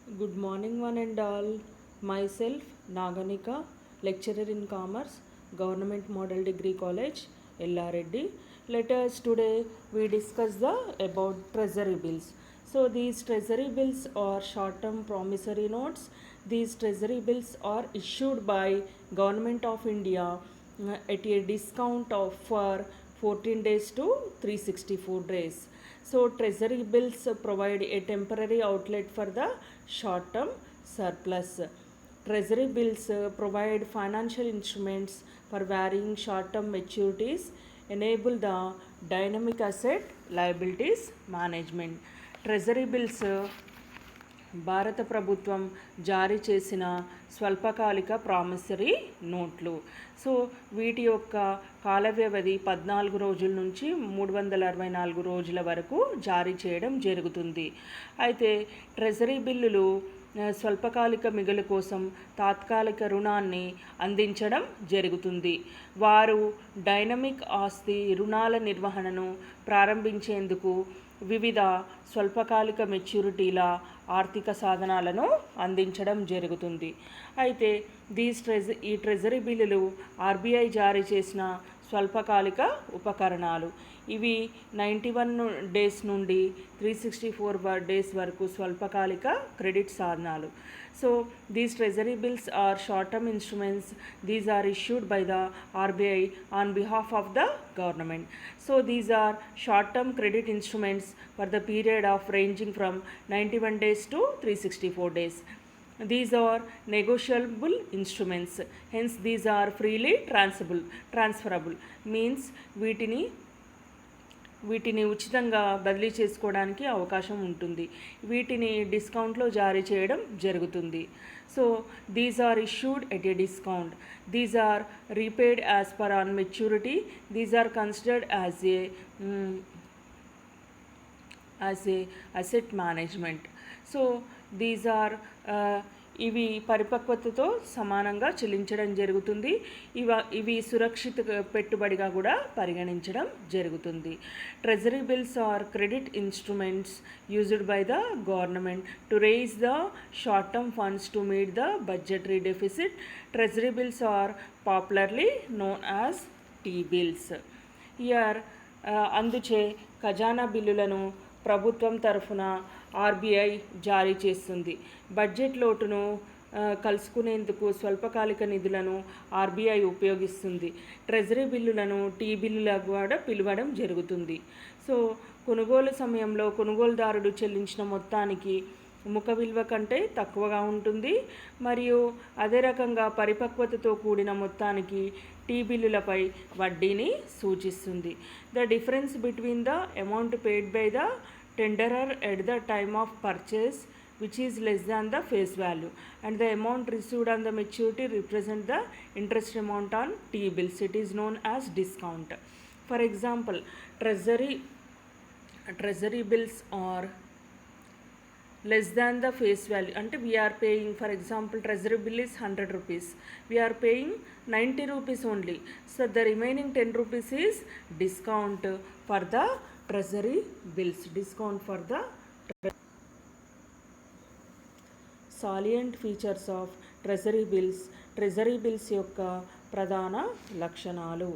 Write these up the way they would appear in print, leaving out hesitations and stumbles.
Good morning, one and all. Myself, Naganika, lecturer in Commerce, Government Model Degree College, Reddy. Let us today we discuss the about treasury bills. So these treasury bills are short-term promissory notes. These treasury bills are issued by Government of India at a discount of for 14 days to 364 days. So treasury bills provide a temporary outlet for the short term surplus. Treasury bills provide financial instruments for varying short term maturities, enable the dynamic asset liabilities management. Treasury bills భారత ప్రభుత్వం జారీ చేసిన స్వల్పకాలిక promissory నోట్లు. So వీటి యొక్క కాల వ్యవధి 14 రోజుల నుంచి 364 రోజుల వరకు జారీ చేయడం జరుగుతుంది. అయితే ట్రెజరీ బిల్లులు స్వల్పకాలిక మిగులు కోసం తాత్కాలిక రుణాన్ని అందించడం జరుగుతుంది. వారు డైనమిక్ ఆస్తి రుణాల నిర్వహణను ప్రారంభించేందుకు వివిధ స్వల్పకాలిక మెచ్యూరిటీల ఆర్థిక సాధనాలను అందించడం జరుగుతుంది. అయితే ఈ ట్రెజరీ బిల్లులు ఆర్బీఐ జారీ చేసిన స్వల్పకాలిక ఉపకరణాలు. ఇవి 91 డేస్ నుండి 364 డేస్ వరకు స్వల్పకాలిక క్రెడిట్ సాధనాలు. So these treasury bills are short-term instruments. These are issued by the RBI on behalf of the government. So these are short-term credit instruments for the period of ranging from 91 days to 364 days. These are negotiable instruments. Hence these are freely transferable. Means వీటిని ఉచితంగా బదిలీ చేసుకోవడానికి అవకాశం ఉంటుంది. వీటిని డిస్కౌంట్లో జారీ చేయడం జరుగుతుంది. So these are issued at a discount. These are repaid as per on maturity. These are considered as a asset management. So these are ఇవి పరిపక్వతతో సమానంగా చెల్లించడం జరుగుతుంది. ఇవి సురక్షిత పెట్టుబడిగా కూడా పరిగణించడం జరుగుతుంది. Treasury bills are credit instruments used by the government to raise the short term funds to meet the budgetary deficit. Treasury bills are popularly known as T bills. Here అందుచే ఖజానా బిల్లులను ప్రభుత్వం తరఫున ఆర్బీఐ జారీ చేస్తుంది. బడ్జెట్ లోటును కలుసుకునేందుకు స్వల్పకాలిక నిధులను ఆర్బీఐ ఉపయోగిస్తుంది. ట్రెజరీ బిల్లులను టీ బిల్లులా కూడా పిలవడం జరుగుతుంది. సో కొనుగోలు సమయంలో కొనుగోలుదారుడు చెల్లించిన మొత్తానికి ముఖ విలువ కంటే తక్కువగా ఉంటుంది. మరియు అదే రకంగా పరిపక్వతతో కూడిన మొత్తానికి టీ బిల్లులపై వడ్డీని సూచిస్తుంది. The difference between the amount paid by the tenderer at the time of purchase, which is less than the face value, and the amount received on the maturity represent the interest amount on T-bills. It is known as discount. For example, treasury bills are less than the face value. And we are paying, for example, treasury bill is 100 rupees. We are paying 90 rupees only. So the remaining 10 rupees is discount for the treasury bills. Discount for the salient features of treasury bills. Treasury bills యొక్క ప్రధాన లక్షణాలు.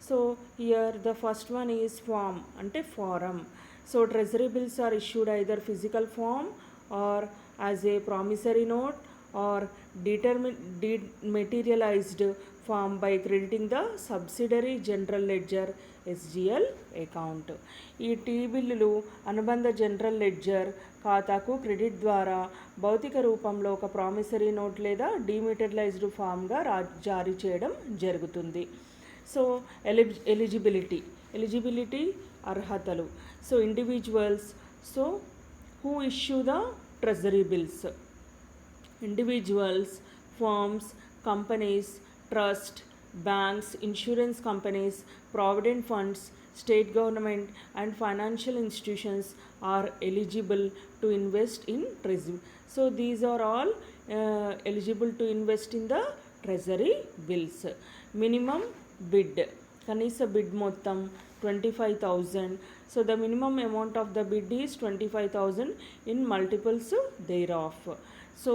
So here the first one is form అంటే form. So treasury bills are issued either physical form or as a promissory note or dematerialized form by crediting the subsidiary general ledger SGL account. ఈ tea బిల్లులు అనుబంధ general ledger ఖాతాకు credit ద్వారా భౌతిక రూపంలో ఒక promissory note లేదా డిమెటీరియలైజ్డ్ ఫామ్గా జారీ చేయడం జరుగుతుంది. సో ఎలిజిబిలిటీ అర్హతలు. So individuals. So who issue the treasury bills? Individuals, firms, companies, trust, banks, insurance companies, provident funds, state government and financial institutions are eligible to invest in treasury. So these are all eligible to invest in the treasury bills. Minimum bid, కనీస bid మొత్తం 25,000. So the minimum amount of the bid is 25,000 in multiples thereof. So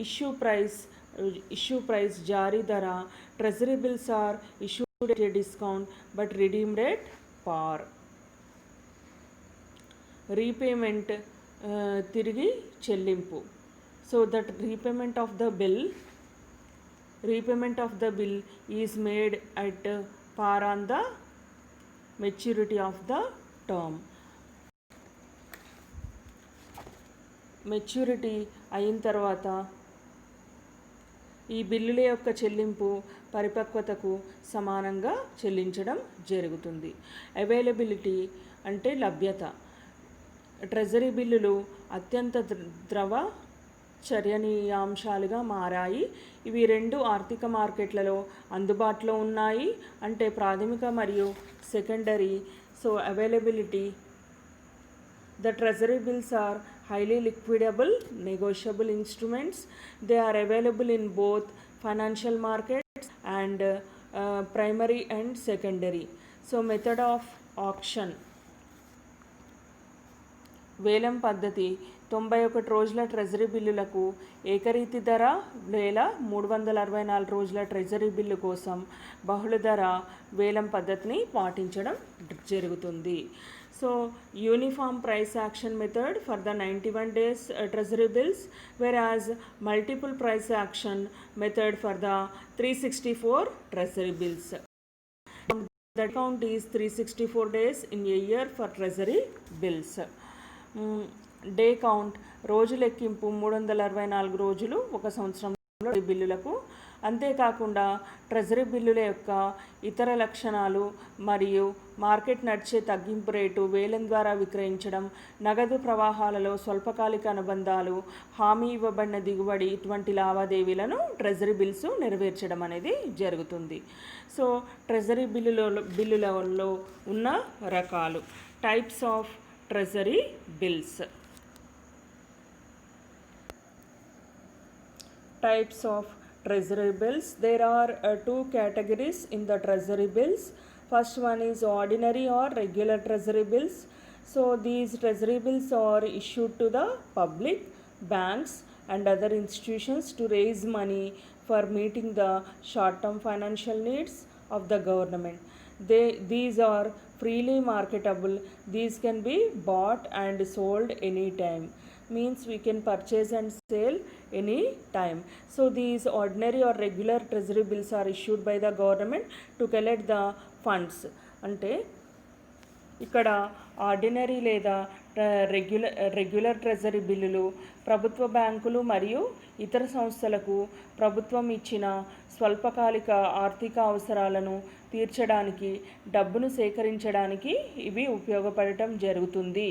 issue price jari dara, treasury bills are issued at a discount but redeemed at par. Repayment తిరిగి చెల్లింపు. So that repayment of the bill is made at par on the maturity of the term. Maturity అయిన తర్వాత ఈ బిల్లుల యొక్క చెల్లింపు పరిపక్వతకు సమానంగా చెల్లించడం జరుగుతుంది. అవైలబిలిటీ అంటే లభ్యత. ట్రెజరీ బిల్లులు అత్యంత ద్రవ చర్యనీయాంశాలుగా మారాయి. ఇవి రెండు ఆర్థిక మార్కెట్లలో అందుబాటులో ఉన్నాయి. అంటే ప్రాథమిక మరియు secondary. So availability, the treasury bills are highly liquidable, negotiable instruments. They are available in both financial markets and primary and secondary. So method of auction. వేలం పద్ధతి. 91 రోజుల ట్రెజరీ బిల్లులకు ఏకరీతి ధర వేల 364 రోజుల ట్రెజరీ బిల్లు కోసం బహుళ ధర వేలం పద్ధతిని పాటించడం జరుగుతుంది. So uniform price action method for the 91 days treasury bills, whereas multiple price action method for the 364 treasury bills. The count is 364 days in a year for treasury bills. Day count రోజు లెక్కింపు 364 రోజులు ఒక సంవత్సరంలో బిల్లులకు. అంతేకాకుండా treasury బిల్లుల యొక్క ఇతర లక్షణాలు మరియు మార్కెట్ నడిచే తగ్గింపు రేటు, వేలం ద్వారా విక్రయించడం, నగదు ప్రవాహాలలో స్వల్పకాలిక అనుబంధాలు, హామీ ఇవ్వబడిన దిగుబడి, ఇటువంటి లావాదేవీలను ట్రెజరీ బిల్స్ నెరవేర్చడం అనేది జరుగుతుంది. సో ట్రెజరీ బిల్లులలో ఉన్న రకాలు. Types of treasury bills. Types of treasury bills. There are two categories in the treasury bills. First one is ordinary or regular treasury bills. So these treasury bills are issued to the public, banks and other institutions to raise money for meeting the short-term financial needs of the government. These are freely marketable. These can be bought and sold anytime. Means we can purchase and sell any time. So these ordinary or regular treasury bills are issued by the government to collect the funds. అంటే ఇక్కడ ordinary లేదా regular treasury బిల్లులు ప్రభుత్వ బ్యాంకులు మరియు ఇతర సంస్థలకు ప్రభుత్వం ఇచ్చిన స్వల్పకాలిక ఆర్థిక అవసరాలను తీర్చడానికి డబ్బును సేకరించడానికి ఇవి ఉపయోగపడటం జరుగుతుంది.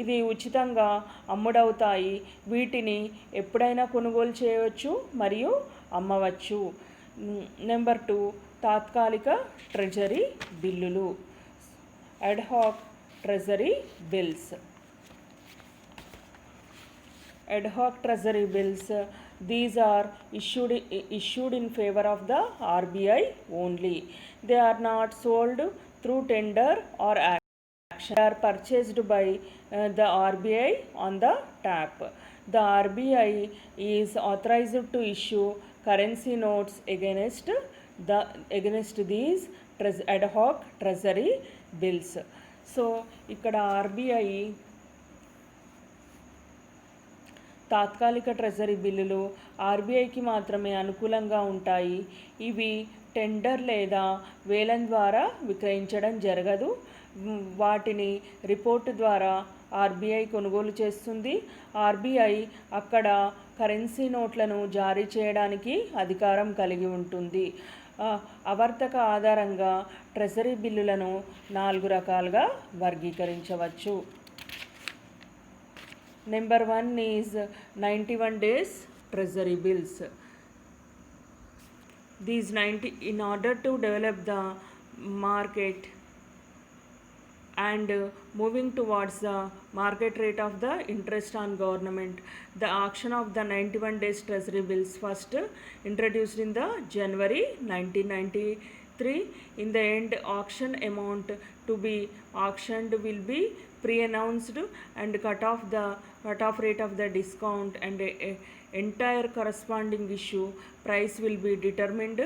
ఇది ఉచితంగా అమ్ముడవుతాయి. వీటిని ఎప్పుడైనా కొనుగోలు చేయవచ్చు మరియు అమ్మవచ్చు. నెంబర్ 2, తాత్కాలిక ట్రెజరీ బిల్లులు. ad hoc treasury bills. Ad hoc treasury bills, these are issued in favor of the RBI only. They are not sold through tender or action. They are purchased by the RBI on the tap. The RBI is authorized to issue currency notes against these ad hoc treasury bills. So ఇక్కడ RBI తాత్కాలిక treasury బిల్లులు ఆర్బీఐకి మాత్రమే అనుకూలంగా ఉంటాయి. ఇవి tender లేదా వేలం ద్వారా విక్రయించడం జరగదు. వాటిని రిపోర్టు ద్వారా ఆర్బీఐ కొనుగోలు చేస్తుంది. ఆర్బీఐ అక్కడ కరెన్సీ నోట్లను జారీ చేయడానికి అధికారం కలిగి ఉంటుంది. ఆవర్తక ఆధారంగా ట్రెజరీ బిల్లులను 4 రకాలుగా వర్గీకరించవచ్చు. Number 1 is 91 days treasury bills. These in order to develop the market and moving towards the market rate of the interest on government, the auction of the 91 days treasury bills first introduced in the January 1990 3. In the end, auction amount to be auctioned will be pre-announced and cut-off rate of the discount and entire corresponding issue price will be determined.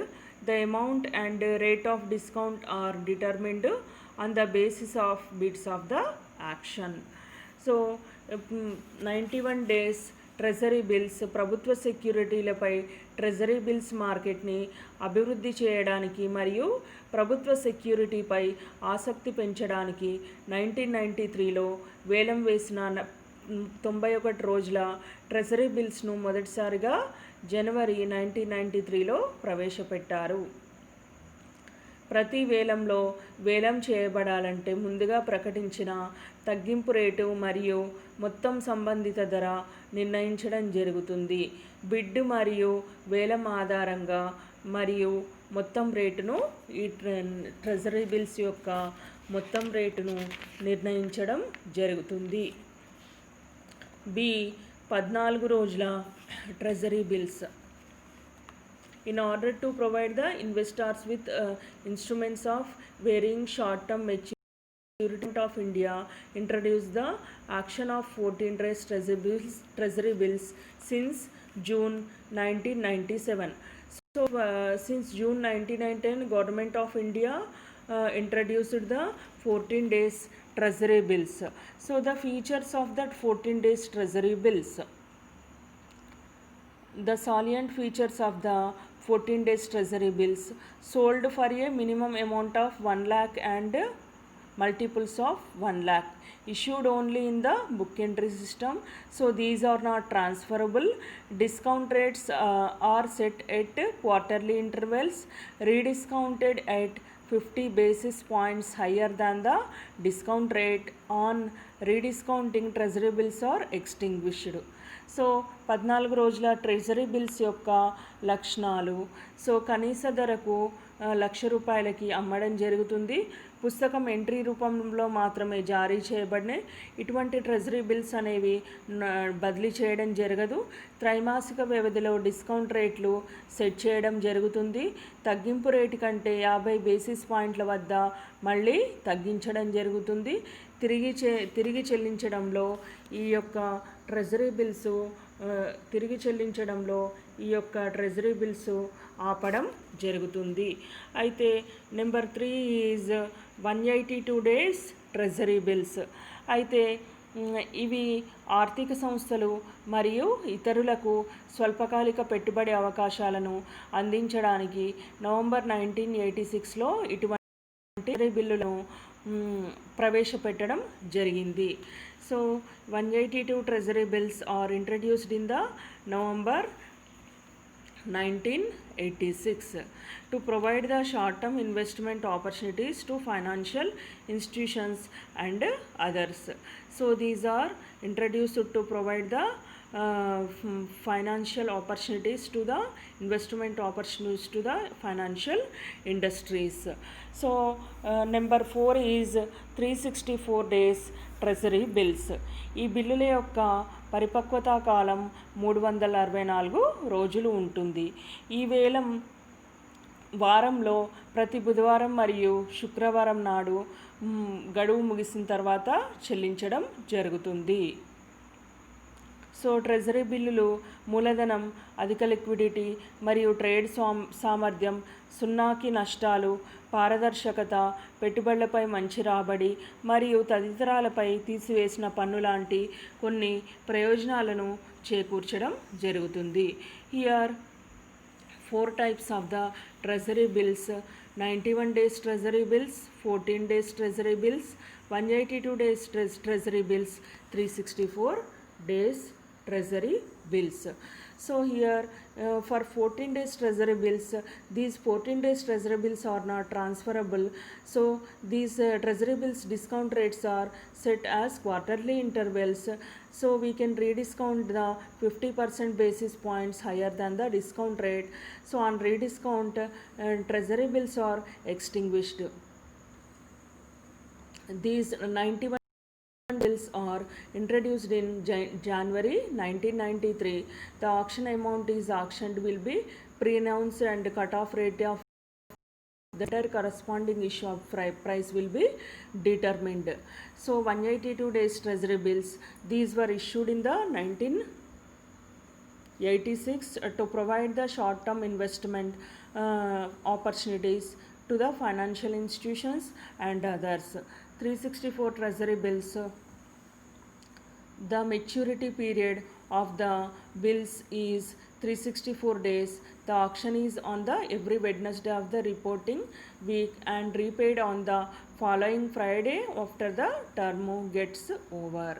The amount and rate of discount are determined on the basis of bids of the action. So 91 days treasury bills ప్రభుత్వ సెక్యూరిటీలపై treasury bills మార్కెట్ని అభివృద్ధి చేయడానికి మరియు ప్రభుత్వ సెక్యూరిటీపై ఆసక్తి పెంచడానికి 1993లో వేలం వేసిన 91 రోజుల ట్రెజరీ బిల్స్ను మొదటిసారిగా జనవరి 1993లో ప్రవేశపెట్టారు. ప్రతి వేలంలో వేలం చేయబడాలంటే ముందుగా ప్రకటించిన తగ్గింపు రేటు మరియు మొత్తం సంబంధిత ధర నిర్ణయించడం జరుగుతుంది. బిడ్ మరియు వేలం ఆధారంగా మరియు మొత్తం రేటును ఈ ట్రెజరీ బిల్స్ యొక్క మొత్తం రేటును నిర్ణయించడం జరుగుతుంది. 14 రోజుల treasury bills. In order to provide the investors with instruments of varying short-term maturity of India introduced the action of 14 days treasury bills since June 1997. So since June 1997 Government of India introduced the 14 days treasury bills. So the features of that 14 days treasury bills. The salient features of the 14 days treasury bills: sold for a minimum amount of 1 lakh and multiples of 1 lakh, issued only in the book entry system, so these are not transferable. Discount rates are set at quarterly intervals, rediscounted at 50 basis points higher than the discount rate on rediscounting treasury bills are extinguished. So 14 రోజుల treasury bills యొక్క లక్షణాలు. So కనీస ధరకు ₹1,00,000 అమ్మడం జరుగుతుంది. పుస్తకం entry రూపంలో మాత్రమే జారీ చేయబడినాయి. ఇటువంటి ట్రెజరీ బిల్స్ అనేవి బదిలీ చేయడం జరగదు. త్రైమాసిక వ్యవధిలో డిస్కౌంట్ రేట్లు సెట్ చేయడం జరుగుతుంది. తగ్గింపు రేటు కంటే 50 బేసిస్ పాయింట్ల వద్ద మళ్ళీ తగ్గించడం జరుగుతుంది. తిరిగి చెల్లించడంలో ఈ యొక్క ట్రెజరీ బిల్స్ ఆపడం జరుగుతుంది. అయితే number 3 is 182 days treasury bills. అయితే ఇవి ఆర్థిక సంస్థలు మరియు ఇతరులకు స్వల్పకాలిక పెట్టుబడి అవకాశాలను అందించడానికి నవంబర్ 1986లో ఇటువంటి బిల్లులను ప్రవేశపెట్టడం జరిగింది. So 182 treasury bills are introduced in the November 1986 to provide the short-term investment opportunities to financial institutions and others. So these are introduced to provide the financial opportunities to the investment opportunities to the financial industries. So number 4 is 364 days treasury bills. ఈ బిల్లుల యొక్క పరిపక్వతా కాలం 364 రోజులు ఉంటుంది. ఈ వేలం వారంలో ప్రతి బుధవారం మరియు శుక్రవారం నాడు గడువు ముగిసిన తర్వాత చెల్లించడం జరుగుతుంది. సో ట్రెజరీ బిల్లులు మూలధనం, అధిక లిక్విడిటీ మరియు ట్రేడ్ సామర్థ్యం, సున్నాకి నష్టాలు, పారదర్శకత, పెట్టుబడులపై మంచి రాబడి మరియు తదితరాలపై తీసివేసిన పన్ను లాంటి కొన్ని ప్రయోజనాలను చేకూర్చడం జరుగుతుంది. Here 4 types of the treasury bills: 91 days treasury bills, 14 days treasury bills, 182 days treasury bills, 364 days treasury bills. So here for 14 days treasury bills, these 14 days treasury bills are not transferable. So these treasury bills discount rates are set as quarterly intervals. So we can rediscount the 50% basis points higher than the discount rate. So on rediscount, treasury bills are extinguished. These 91 bills are introduced in January 1993. The auction amount is auctioned will be pre-announced and cut-off rate of the entire corresponding issue of price will be determined. So 182 days treasury bills, these were issued in the 1986 to provide the short term investment opportunities to the financial institutions and others. 364 treasury bills, the maturity period of the bills is 364 days. The auction is on the every Wednesday of the reporting week and repaid on the following Friday after the term gets over.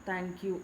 Thank you.